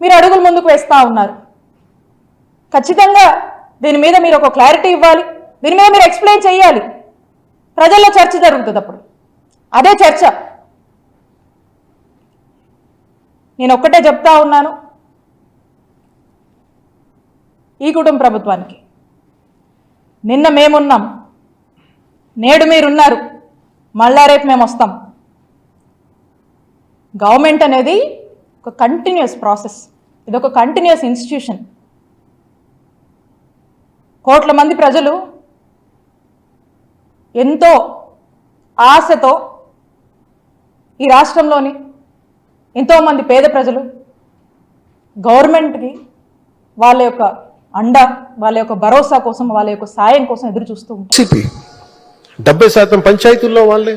మీరు అడుగులు ముందుకు వేస్తూ ఉన్నారు. ఖచ్చితంగా దీని మీద మీరు ఒక క్లారిటీ ఇవ్వాలి, దీని మీద మీరు ఎక్స్ప్లెయిన్ చేయాలి. ప్రజల్లో చర్చ జరుగుతుంది, అప్పుడు అదే చర్చ. నేను ఒక్కటే చెప్తా ఉన్నాను, ఈ కుటుంబ ప్రభుత్వానికి నిన్న మేమున్నాం, నేడు మీరున్నారు, మళ్ళా రేపు మేము వస్తాం. గవర్నమెంట్ అనేది ఒక కంటిన్యూస్ ప్రాసెస్, ఇది ఒక కంటిన్యూస్ ఇన్స్టిట్యూషన్. కోట్ల మంది ప్రజలు ఎంతో ఆశతో ఈ రాష్ట్రంలోని ఎంతోమంది పేద ప్రజలు గవర్నమెంట్కి వాళ్ళ యొక్క అండ, వాళ్ళ యొక్క భరోసా కోసం, వాళ్ళ యొక్క సాయం కోసం ఎదురు చూస్తూ ఉంటారు. 70% పంచాయతీల్లో వాళ్ళే,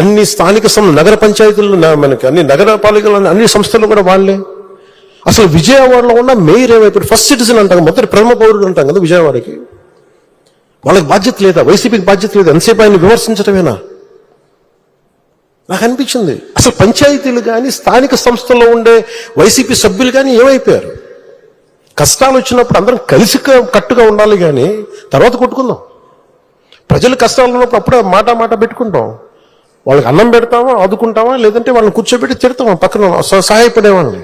అన్ని స్థానిక నగర పంచాయతీల్లో, మనకి అన్ని నగరపాలికలు, అన్ని సంస్థలు కూడా వాళ్ళే. అసలు విజయవాడలో ఉన్న మేయర్ ఏమైపోయి ఫస్ట్ సిటిజన్ అంటాం, మొదటి ప్రథమ పౌరుడు అంటాం కదా విజయవాడకి. వాళ్ళకి బాధ్యత లేదా? వైసీపీకి బాధ్యత లేదా? ఎంతసేపు ఆయన విమర్శించడమేనా? నాకు అనిపించింది అసలు పంచాయతీలు కానీ స్థానిక సంస్థల్లో ఉండే వైసీపీ సభ్యులు కానీ ఏమైపోయారు? కష్టాలు వచ్చినప్పుడు అందరం కలిసి కట్టుగా ఉండాలి, కానీ తర్వాత కొట్టుకుందాం. ప్రజలు కష్టాలు ఉన్నప్పుడు అప్పుడే మాట పెట్టుకుంటాం. వాళ్ళకి అన్నం పెడతామా, ఆదుకుంటామా, లేదంటే వాళ్ళని కూర్చోబెట్టి తిడతామా పక్కన సహాయపడేవాళ్ళని.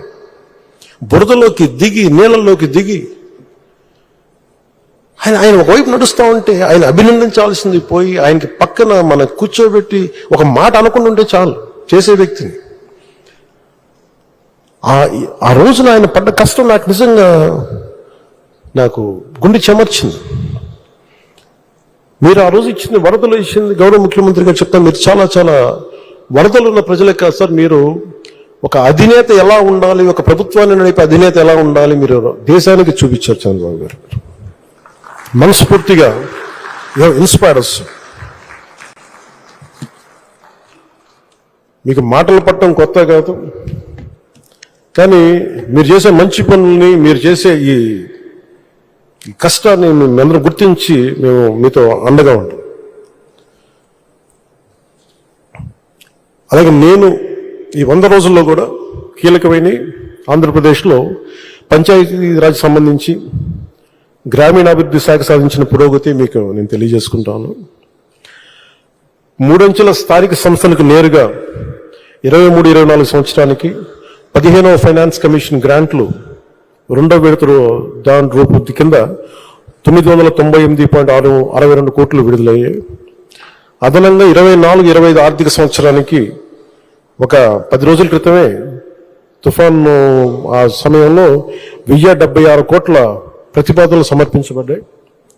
బురదలోకి దిగి, నీళ్ళల్లోకి దిగి ఆయన ఒకవైపు నడుస్తూ ఉంటే ఆయన అభినందించాల్సింది పోయి ఆయనకి పక్కన మన కూర్చోబెట్టి ఒక మాట అనుకుని ఉంటే చాలు చేసే వ్యక్తిని. ఆ రోజున ఆయన పడ్డ కష్టం నాకు నిజంగా నాకు గుండె చెమర్చింది. మీరు ఆ రోజు ఇచ్చింది, వరదలు ఇచ్చింది, గౌరవ ముఖ్యమంత్రి గారు చెప్తాను, మీరు చాలా చాలా వరదలు ఉన్న ప్రజలే కాదు సార్, మీరు ఒక అధినేత ఎలా ఉండాలి, ఒక ప్రభుత్వాన్ని నడిపే అధినేత ఎలా ఉండాలి మీరు దేశానికి చూపించారు చంద్రబాబు గారు. మనస్ఫూర్తిగా ఇన్స్పైర్స్. మీకు మాటలు పట్టడం కొత్త కాదు, కానీ మీరు చేసే మంచి పనుల్ని, మీరు చేసే ఈ కష్టాన్ని మేమందరం గుర్తించి మేము మీతో అండగా ఉంటాం. అలాగే నేను ఈ 100 రోజుల్లో కూడా కీలకమైన ఆంధ్రప్రదేశ్లో పంచాయతీరాజ్ సంబంధించి గ్రామీణాభివృద్ధి శాఖ సాధించిన పురోగతి మీకు నేను తెలియజేసుకుంటాను. 3 అంచెల స్థానిక సంస్థలకు నేరుగా 23-24 సంవత్సరానికి 15వ ఫైనాన్స్ కమిషన్ గ్రాంట్లు 2వ విడత దాని రూపొంది కింద 998.62 కోట్లు విడుదలయ్యాయి. అదనంగా 24-25 ఆర్థిక సంవత్సరానికి ఒక 10 రోజుల క్రితమే తుఫాను ఆ సమయంలో 1076 కోట్ల ప్రతిపాదనలు సమర్పించబడ్డాయి.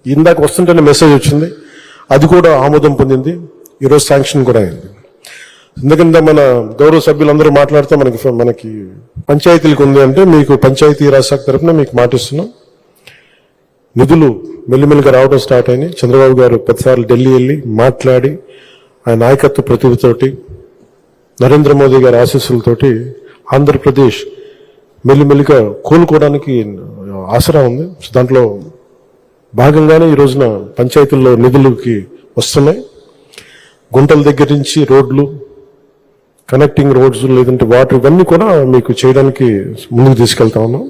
ఇందాక వస్తుంటేనే మెసేజ్ వచ్చింది, అది కూడా ఆమోదం పొందింది, ఈరోజు శాంక్షన్ కూడా అయింది. ఎందుకంటే మన గౌరవ సభ్యులందరూ మాట్లాడితే మనకి పంచాయతీలకు ఉంది అంటే, మీకు పంచాయతీ రాజ్ శాఖ తరఫున మీకు మాటిస్తున్నాం. నిధులు మెల్లిమెల్లిగా రావడం స్టార్ట్ అయినాయి. చంద్రబాబు గారు 10 సార్లు ఢిల్లీ వెళ్ళి మాట్లాడి ఆయన నాయకత్వ ప్రతిభతోటి, నరేంద్ర మోదీ గారి ఆశీస్సులతోటి ఆంధ్రప్రదేశ్ మెల్లిమెల్లిగా కోలుకోవడానికి ఆసరా ఉంది. దాంట్లో భాగంగానే ఈ రోజున పంచాయతీల్లో నిధులకి వస్తున్నాయి. గుంటల దగ్గర నుంచి రోడ్లు, కనెక్టింగ్ రోడ్స్, లేదంటే వాటర్, ఇవన్నీ కూడా మీకు చేయడానికి ముందుకు తీసుకెళ్తా ఉన్నాం.